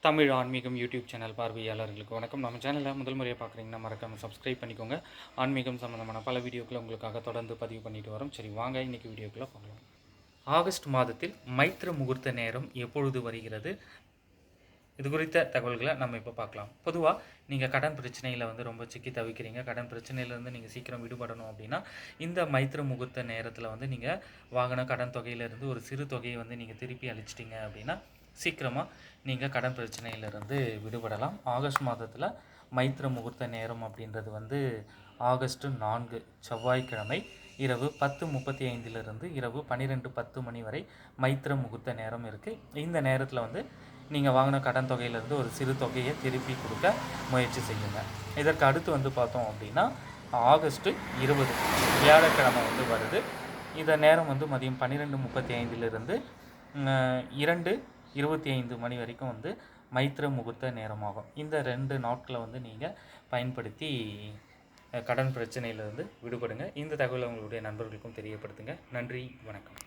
தமிழ் ஆன்மீகம் YouTube channel பார்வையாளர்களுக்கு வணக்கம். நம்ம சேனலை முதல் முறையாக பார்க்குறீங்கன்னா மறக்காமல் சப்ஸ்கிரைப் பண்ணிக்கோங்க. ஆன்மீகம் சம்மந்தமான பல வீடியோக்களை உங்களுக்காக தொடர்ந்து பதிவு பண்ணிட்டு வரோம். சரி, வாங்க இன்றைக்கி வீடியோக்குள்ளே பார்க்கலாம். ஆகஸ்ட் மாதத்தில் மைத்திர முகூர்த்த நேரம் எப்பொழுது வருகிறது, இது குறித்த தகவல்களை நம்ம இப்போ பார்க்கலாம். பொதுவாக நீங்கள் கடன் பிரச்சனையில் ரொம்ப சிக்கி தவிக்கிறீங்க, கடன் பிரச்சனையிலேருந்து நீங்கள் சீக்கிரம் விடுபடணும் அப்படின்னா இந்த மைத்திர முகூர்த்த நேரத்தில் நீங்கள் வாங்கின கடன் தொகையிலேருந்து ஒரு சிறு தொகையை நீங்கள் திருப்பி அளிச்சிட்டிங்க அப்படின்னா சீக்கிரமாக நீங்கள் கடன் பிரச்சனையிலிருந்து விடுபடலாம். ஆகஸ்ட் மாதத்தில் மைத்திர முகூர்த்த நேரம் அப்படின்றது ஆகஸ்ட் 4 செவ்வாய்க்கிழமை இரவு 10:35 இரவு 12:10 மணி வரை மைத்திர முகூர்த்த நேரம் இருக்குது. இந்த நேரத்தில் நீங்கள் வாங்கின கடன் தொகையிலேருந்து ஒரு சிறு தொகையை திருப்பி கொடுக்க முயற்சி செய்யுங்க. இதற்கு அடுத்து பார்த்தோம் அப்படின்னா ஆகஸ்ட் 20 வியாழக்கிழமை வருது. இந்த நேரம் மதியம் 12:35 2:25 மணி வரைக்கும் மைத்திர முகூர்த்த நேரமாகும். இந்த 2 நாட்களை நீங்கள் பயன்படுத்தி கடன் பிரச்சனையிலிருந்து விடுபடுங்க. இந்த தகவலை உங்களுடைய நண்பர்களுக்கும் தெரியப்படுத்துங்க. நன்றி, வணக்கம்.